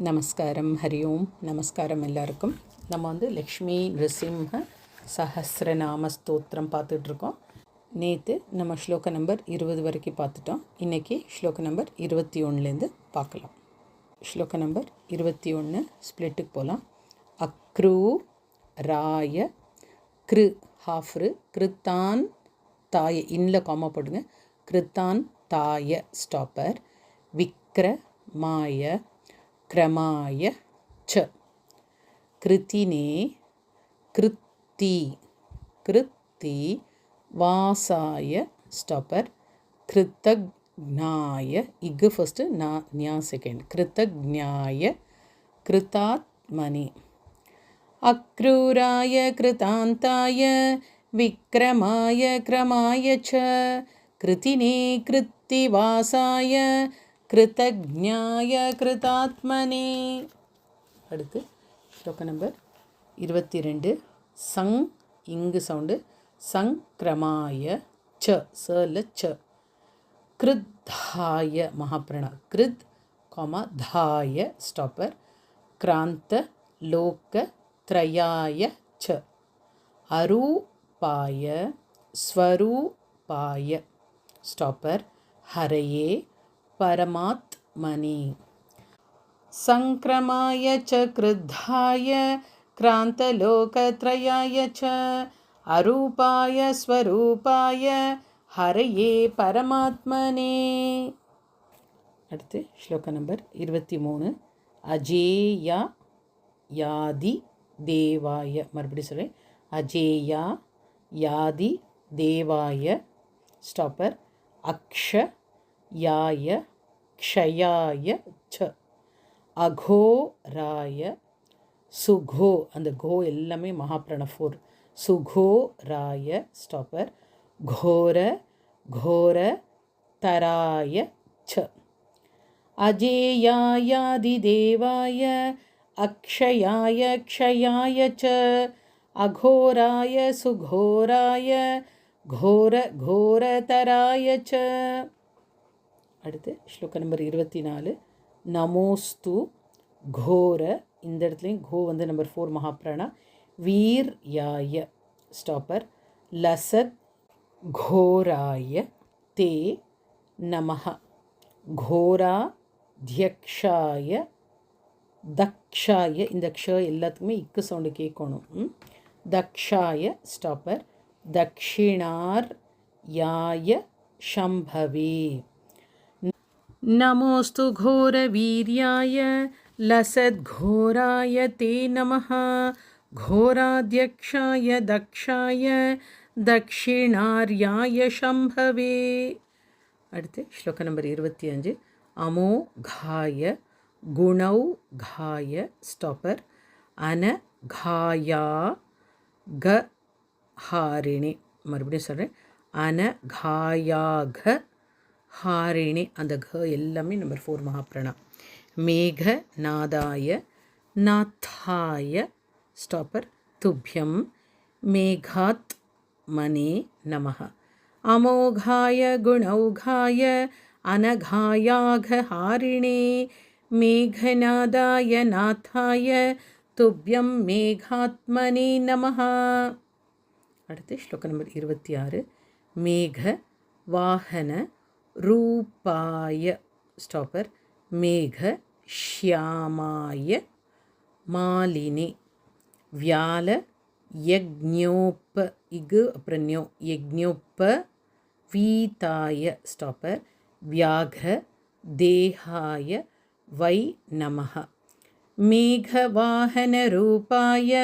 நமஸ்காரம். ஹரி ஓம். நமஸ்காரம் எல்லாருக்கும். நம்ம லக்ஷ்மி நிருசிம்ஹ சஹஸ்ரநாம ஸ்தோத்திரம் பார்த்துட்ருக்கோம். நேற்று நம்ம ஸ்லோக நம்பர் 20 வரைக்கும் பார்த்துட்டோம். இன்றைக்கி ஸ்லோக நம்பர் 21லேருந்து பார்க்கலாம். ஸ்லோக நம்பர் 21 ஸ்ப்ளிட்டுக்கு போகலாம். அக்ரூ ராய கிரு ஹாஃப்ரு கிருத்தான் தாய இன்னில் காமா போடுங்க. கிருத்தான் தாய ஸ்டாப்பர் விக்ர மாய क्रमाय च कृतिने कृति कृति वासाय स्टॉपर कृतज्ञाय इग फर्स्ट ना न्या सेकेंड कृतज्ञाय कृतात्मने अक्रूराय कृतान्ताय विक्रमाय क्रमाय च कृतिने कृत्तिवासाय கிருதஜ்ஞாய கிருதாத்மனே. அடுத்து ஸ்லோக நம்பர் 22. சங் இங்கு சவுண்டு சங்கிரமாய ச சல ச கிருத்தாய மகாபிரணா கிருத் காமா தாய ஸ்டாப்பர் கிராந்த லோக த்ரயாய ச அரூபாய ஸ்வரூபாய ஸ்டாப்பர் ஹரையே परमात्मने संक्रमाय च क्रुद्धाय क्रान्तलोकत्रयाय च अरूपाय स्वरूपाय हरये परमात्मने. அடுத்து ஸ்லோக நம்பர் 23. அஜேயா யாதி தேவாய மறுபடியும் சொல்கிறேன். அஜேயா யாதி தேவாய ஸ்டாப்பர் அக்ஷ யாய க்ஷயாய ச அகோராய சுகோ அந்த கோ எல்லாமே மகாபிரணஃபோர் சுகோராய ஸ்டாப்பர் கோர கோர தராய ச அஜேயாயாதி தேவாய அக்ஷயாய க்ஷயாய ச அகோராய சுகோராய கோர கோரதராய ச. அடுத்து ஸ்லோக நம்பர் 24. நமோஸ்து கோர இந்த இடத்துலையும் கோ நம்பர் 4 மகாபிராணா வீர் யாய ஸ்டாப்பர் லசத் கோராய தே நமஹ கோரா தியக்ஷாய தக்ஷாய இந்த க்ஷ எல்லாத்துக்குமே இக்கு சவுண்டு கேட்கணும். தக்ஷாய ஸ்டாப்பர் தக்ஷிணார் யாய ஷம்பவே நமோஸ்து घोरवीर्याय लसद्घोराय ते नमः घोराध्यक्षाय दक्षाय दक्षिणार्याय शम्भवे. அடுத்து ஸ்லோக நம்பர் 25. அமோகாய குணௌகாய ஸ்டாப்பர் அனகாயா கஹாரிணி மறுபடியும் சொல்கிறேன். அனகாயாக ஹாரிணி அந்த க எல்லாமே நம்பர் 4 மகாபிரணா மேக நாதாய நாத்தாய ஸ்டாப்பர் துப்யம் மேகாத் மனே நமஹ அமோகாய குணௌகாய அனகாயாக ஹாரிணே மேகநாதாய நாத்தாய துப்யம் மேகாத்மனே நமஹ. அடுத்து ஸ்லோக நம்பர் 26. மேக வாகன ரூபாய ஸ்டாப்பர் மேக ஷ்யாமாய மாலினி வியால யக்ஞோப்ப இகு அப்புறம் ஞோ யக்ஞோப்ப வீதாய ஸ்டாப்பர் வியாக்ர தேகாய வை நமஹ மேகவாகன ரூபாய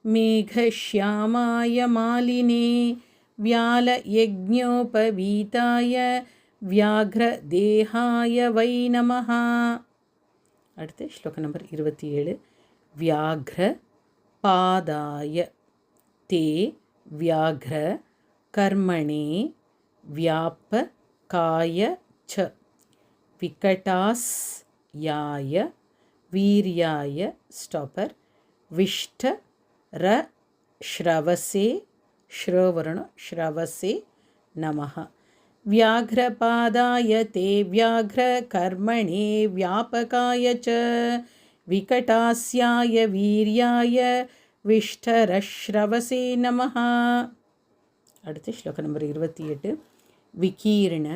மேகஷ்யாமாய மாலினே வியால யக்ஞோபவீதாய வியாக்ர தேகாய வை நமஹ. அடுத்து ஸ்லோக நம்பர் 27. வியாக்ர பாதாய தே வியாக்ர கர்மணே வியாப காய ச விகடாஸ் யாய வீர்யாய ஸ்டாப்பர் விஷ்ட ர ஸ்ரவசே ஸ்ரவரண ஸ்ரவசே நமஹ व्याघ्रपादाय ते व्याघ्रकर्मणे व्यापकाय च विकटास्याय वीर्याय विष्ठरश्रवसे नमः. அடுத்து ஸ்லோகம் நம்பர் 28. விகீர்ண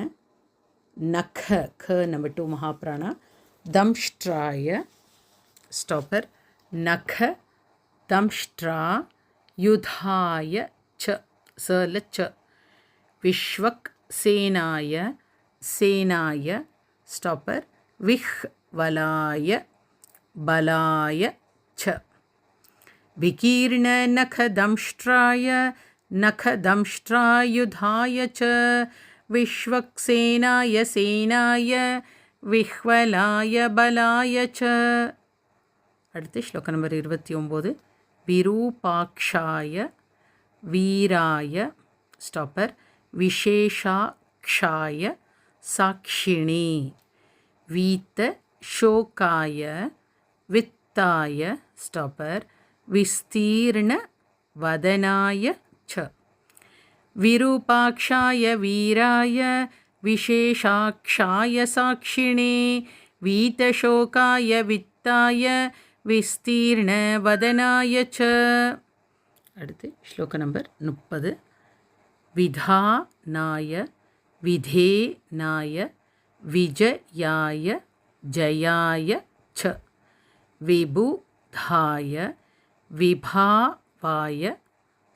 நக க நம்பர் 2 மகாப்ராணா தம்ஷ்ட்ராய ஸ்டாப்பர் நக தம்ஷ்ட்ரா யுதாய ச சல ச விஷ்வக் சேனாய சேனாய ஸ்டாப்பர் விஹ் வலாய பலாய ச விகீர்ண நக தம்ஷ்ட்ராய नखदंष्ट्रायुधाय च विश्वक्सेनाय सेनाय विह्वलाय बलाय च. அடுத்து ஸ்லோகம் நம்பர் 29. விரூபாக்ஷாய வீராய ஸ்டாப்பர் விசேஷாக்ஷாய சாக்ஷிணி வீத்த ஷோகாய வித்தாய ஸ்டாப்பர் விஸ்தீர்ண வதனாய च विरूपाक्षाय वीराय विशेषाक्षाय साक्षिणे वीतशोकाय वित्ताय विस्तीर्णवदनाय च. அடுத்து ஸ்லோக நம்பர் 30. விதானாய விதேனாய விஜயாய ஜயாய च விபுதாய விபாவாய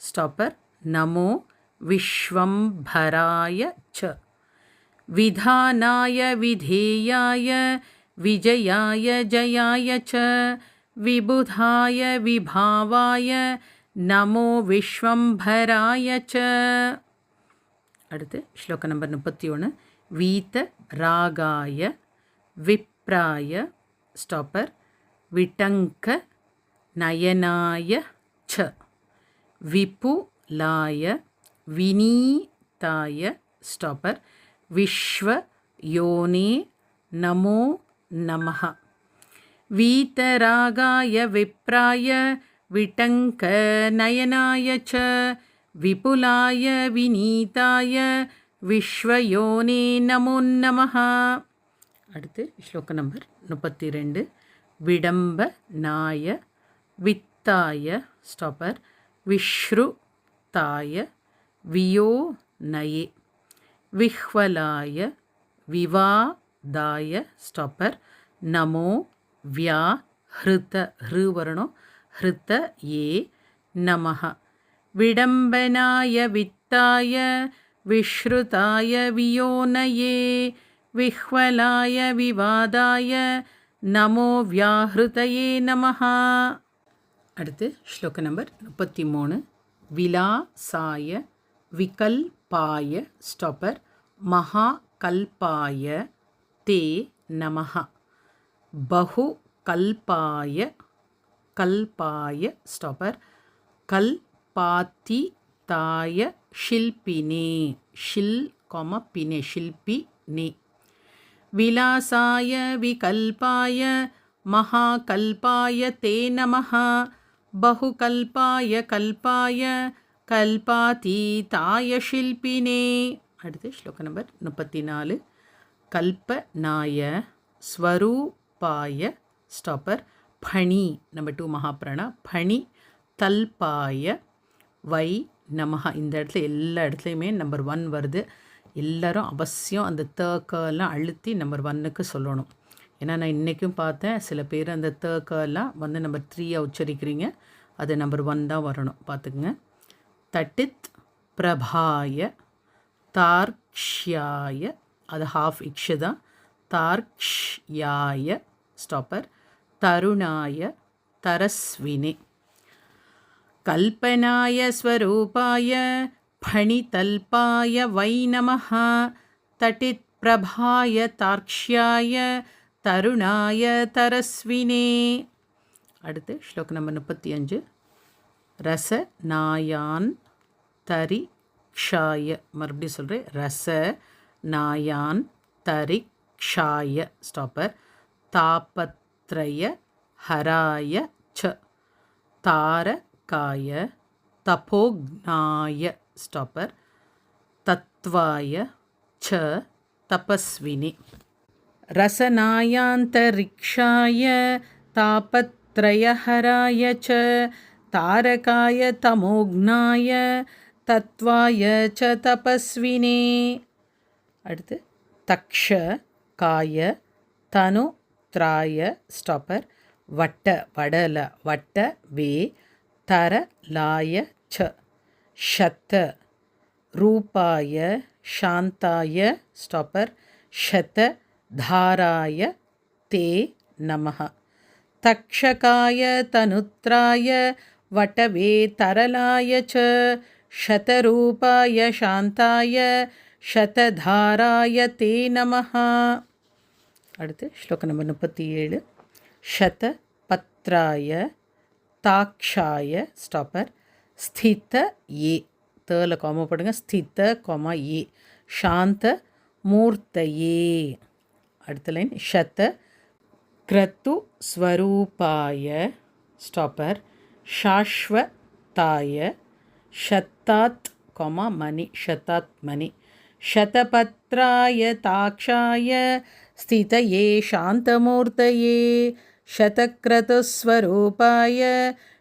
ஸ்டாப்பர் நமோ விஸ்வம்பராய च விதானாய விதேயாய விஜயாய ஜயாய च விபுதாய விபாவாய நமோ விஸ்வம்பராய च. அடுத்து ஸ்லோக நம்பர் 31. வீத ராகாய விப்ராய ஸ்டாப்பர் விட்டங்க நயனாய च விபுலாய வினீதாய ஸ்டாப்பர் விஸ்வயோனே நமோ நமः. வீதராகாய விப்ராய விட்டங்க நயனாய च விபுலாய வினீதாய விஸ்வயோனே நமோ நமः. அடுத்து ஸ்லோக நம்பர் 32. விடம்பனாய வித்தாய ஸ்டாப்பர் விஸ்ருதாய வியோனயே விஹ்வலாய விவாதாய ஸ்டாப்பர் நமோ வியாஹ்ருத ஹ்ருவர்ணோ ஹ்ருத ஏ நமः. விடம்பனாய வித்தாய விஸ்ருதாய வியோனயே விஹ்வலாய விவாதாய நமோ வியாஹ்ருதயே நமः. அடுத்து ஸ்லோக நம்பர் 33. விலாசாய விகல்பாய ஸ்டாப்பர் மகாகல்பாய தே நமः. பஹுகல்பாய கல்பாய ஸ்டாப்பர் கல்பாத்திதாய ஷில்பினே ஷில் பினே ஷில்பினே விலாசாய விகல்பாய மகாகல்பாய தே நமः. பஹுகல்பாய கல்பாய கல்பாதீதாய ஷில்பினே. அடுத்து ஸ்லோக நம்பர் 34. கல்பனாய ஸ்வரூபாய ஸ்டாப்பர் பணி நம்பர் 2 மகாப்ராணா பணி தல்பாய வை நமः. இந்த இடத்துல எல்லா இடத்துலையுமே நம்பர் 1 வருது. எல்லோரும் அவசியம் அந்த தக்கெல்லாம் அழுத்தி நம்பர் 1க்கு சொல்லணும். ஏன்னா நான் இன்றைக்கும் பார்த்தேன் சில பேர் அந்த தக்கெல்லாம் வந்து நம்பர் 3 உச்சரிக்கிறீங்க. அது நம்பர் 1 தான் வரணும், பார்த்துக்குங்க. தட்டித் பிரபாய தார்க்ஷ்யாய அது ஹாஃப் இக்ஷு தான். தார்க்ஷ்யாய ஸ்டாப்பர் தருணாய தரஸ்வினே கல்பனாய ஸ்வரூபாய பணிதல்பாய வை நமः. தட்டித் பிரபாய தார்க்ஷ்யாய தருணாய தரஸ்வினே. அடுத்து ஸ்லோக நம்பர் 35. ரச நாயான் தரிக்ஷாய மறுபடியும் சொல்கிறேன். ரச நாயான் தரிக்ஷாய ஸ்டாப்பர் தாபத்ரய ஹராய ச தாரகாய தபோக்னாய ஸ்டாப்பர் தத்வாய ச தபஸ்வினி. ரசநாயாந்தரிக்ஷாய तापत्रयहराय च तारकाय तमोघ्नाय तत्त्वाय च तपस्विने. அடுத்து தக்ஷ காய தனு திராய ஸ்டாப்பர் வட்ட வடல வட்ட வே தர லாய ச ஷத்த ரூபாய சாந்தாய ஸ்டாப்பர் ஷத தாராய தே நமः. தக்ஷகாய தனுத்ராய வட்டவே தரலாய ச ஷதரூபாய சாந்தாய ஷததாராய தே நமः. அடுத்து ஸ்லோகம் நம்பர் 37. ஷத பத்ராய தாக்ஷாய ஸ்டாப்பர் ஸ்தித ஏ தேல காமா போடுங்க ஸ்தித காமா ஏ சாந்த மூர்த்தயே. அடுத்த லைன் ஷத கிரத்து ஸ்வரூபாய ஸ்டாப்பர் சாஸ்வதாய ஷத்தாத் காமா மணி ஷத்தாத் மணி शतपत्राय ताक्षाय स्थितये शान्तमूर्तये शतक्रतुस्वरूपाय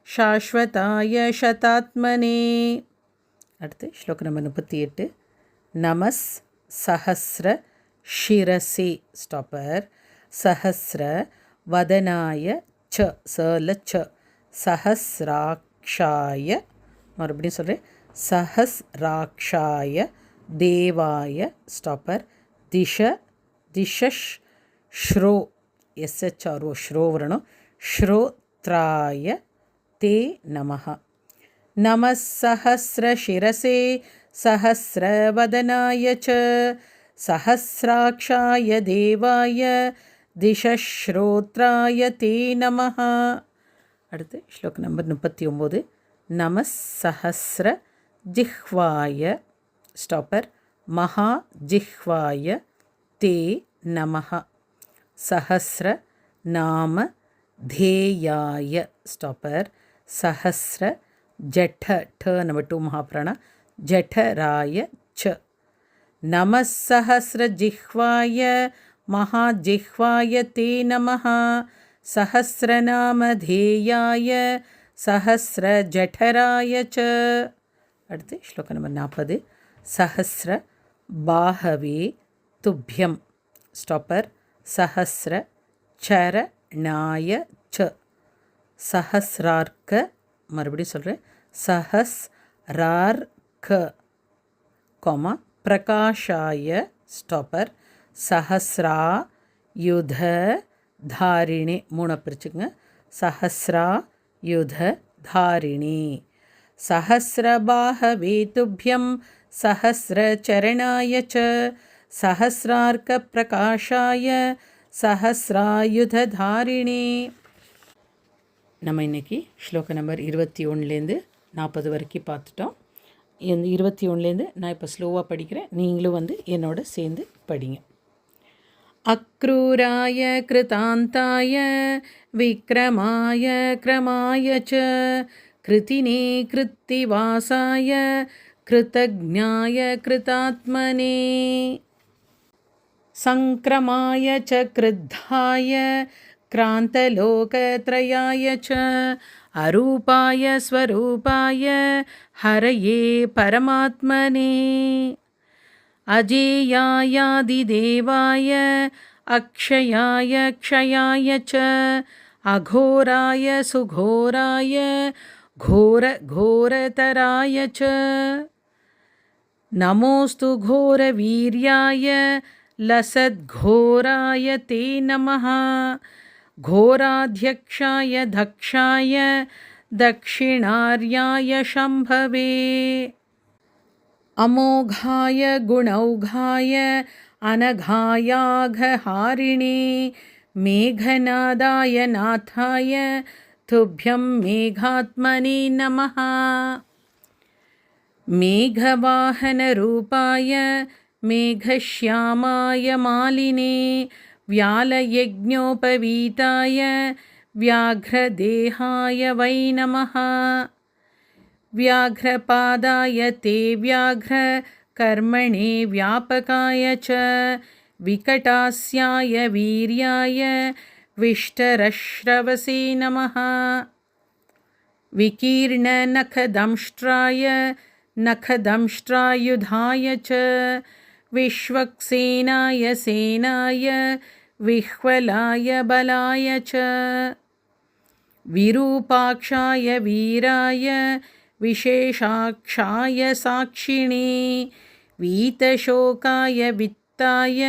शाश्वताय शतात्मने. அடுத்து ஸ்லோகம் நம்பர் 38. நமஸ் சஹஸ்ர ஷிரசே ஸ்டாப்பர் சஹஸ்ர வதனாய ச சல ச சஹஸ்ராக்ஷாய மறுபடியும் சொல்கிறேன் சஹஸ்ராக்ஷாய தேவாய ஸ்டாப்பர் திஷ திஷஷ் ஸ்ரோ எஸ்ஹெச்ஆர்ஓ ஸ்ரோ வரணும் ஸ்ரோத்ராய தே நமः. நமஸ்ஸஹஸ்ரசிரசே சஹஸ்ரவதனாய ச சஹஸ்ராக்ஷாய தேவாய திஷஸ்ரோத்ராய தே நமः. அடுத்து ஸ்லோகம் நம்பர் 39. நமஸ்ஸஹஸ்ர ஜிஹ்வாய ஸ்டாப்பர் மகா ஜிஹ்வாய தே நமः. சஹஸ்ர நாம தேயாய ஸ்டாப்பர் சஹஸ்ர ஜட ட நம்பர் 2 மகாபிராணா ஜடராய ச நமஸ்ஸஹஸ்ர ஜிஹ்வாய மகா ஜிஹ்வாய தே நமः. சஹஸ்ரநாம தேயாய சஹஸ்ர ஜடராய ச. அடுத்து ஸ்லோகம் நம்பர் 40. சஹஸ்ர பாஹவே துப்யம் ஸ்டாப்பர் சஹஸ்ர சரணாய ச சஹஸ்ரார்க்க மறுபடியும் சொல்கிறேன் சஹஸ்ரார்க்க கோமா பிரகாஷாய ஸ்டாப்பர் சஹஸ்ரா யுத தாரிணி 3 பிரிச்சுங்க சஹஸ்ரா யுத தாரிணி சஹஸ்ரபாஹவே துப்யம் சஹஸ்ரச்சரணாய ச சஹஸ்ரார்க்க பிரகாஷாய சஹஸ்ராயுததாரிணி. நம்ம இன்றைக்கி ஸ்லோகம் நம்பர் 21லேருந்து 40 வரைக்கும் பார்த்துட்டோம். இந்த 21லேருந்து நான் இப்போ ஸ்லோவாக படிக்கிறேன், நீங்களும் என்னோட சேர்ந்து படிங்க. அக்ரூராய கிருதாந்தாய விக்ரமாய க்ரமாய ச கிருதினே கிருத்திவாசாய கிருதஜ்ஞாய கிருதாத்மனே சங்கிரமாய ச கிருத்தாய கிராந்தலோகத்ரயாய ச அரூபாய ஸ்வரூபாய ஹரயே பரமாத்மனே அஜேயாயாதிதேவாய அக்ஷயாய க்ஷயாய ச அகோராய சுகோராய घोरघोरतराय च नमोस्तु घोरवीर्याय लसद्घोराय ते नमः. घोराध्यक्षाय दक्षाय दक्षिणार्याय शम्भवे अमोघाय गुणौघाय अनघायाघहारिणे मेघनादाय नाथाय तुभ्यं मेघात्मने नमः. मेघवाहनरूपाय मेघश्यामाय मालिने व्यालयज्ञोपवीताय व्याघ्रदेहाय वै नमः. व्याघ्रपादाय ते व्याघ्रकर्मणे व्यापकाय च विकटास्याय वीर्याय विष्टरश्रवसे नमः। विकीर्णनखदंष्ट्राय नखदंष्ट्रायुधाय च विश्वक्सेनाय सेनाय विह्वलाय बलाय च विरूपाक्षाय वीराय विशेषाक्षाय साक्षिणे वीतशोकाय वित्ताय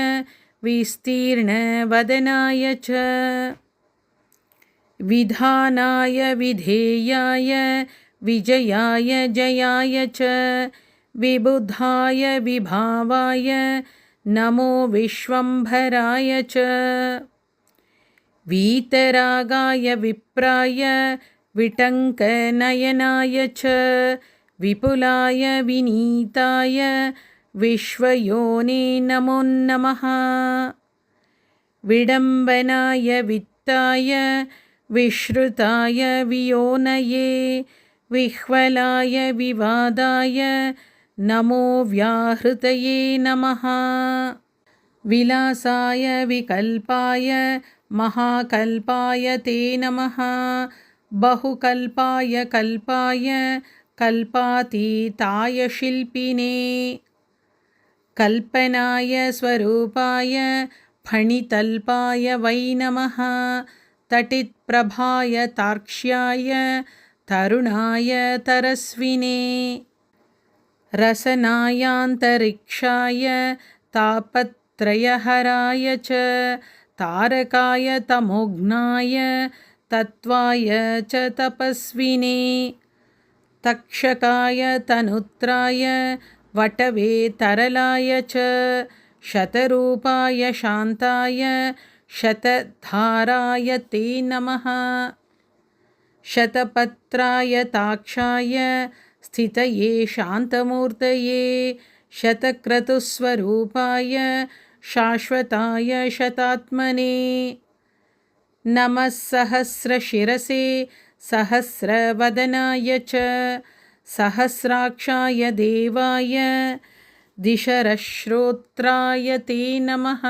विस्तीर्णवदनाय च विधानाय विधेयाय विजयाय जयाय च विबुधाय विभावाय नमो विश्वम्भराय च वीतरागाय विप्राय विटङ्कनयनाय च विपुलाय विनीताय विश्वयोने नमो नमः। विडम्बनाय वित्ताय विश्रुताय वियोनये विह्वलाय विवादाय नमो व्याहृतये नमः। विलासाय विकल्पाय महाकल्पाय ते नमः। बहुकल्पाय कल्पाय कल्पातीताय शिल्पिने कल्पनाय स्वरूपाय फणितल्पाय वै नमः। तटित्प्रभाय तार्क्ष्याय तरुणाय तरस्विने रसनायान्तरिक्षाय तापत्रयहराय च तारकाय तमोघ्नाय तत्त्वाय च तपस्विने तक्षकाय तनुत्राय वटवे तरलाय च शतरूपाय शान्ताय शतधाराय ते नमः। शतपत्राय ताक्षाय स्थितये शान्तमूर्तये शतक्रतुस्वरूपाय शाश्वताय शतात्मने नमः। सहस्रशिरसे सहस्रवदनाय च सहस्राक्षाय देवाय दिशरश्रोत्राय ते नमः।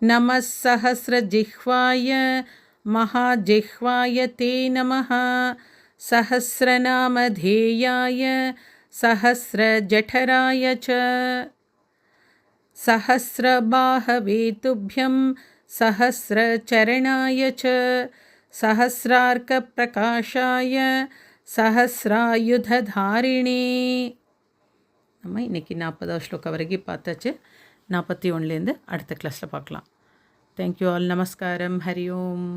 नमः सहस्रजिह्वाय महाजिह्वाय ते नमः। सहस्रनामधेयाय सहस्रजठराय च सहस्रबाहवे तुभ्यं सहस्रचरणाय च सहस्रार्कप्रकाशाय सहस्रायुधधारिणे நம்ம இன்றைக்கி 40வது ஸ்லோகம் வரைக்கும் பார்த்தாச்சு. 41லேருந்து அடுத்த கிளாஸில் பார்க்கலாம். Thank you all. நமஸ்காரம். ஹரி ஓம்.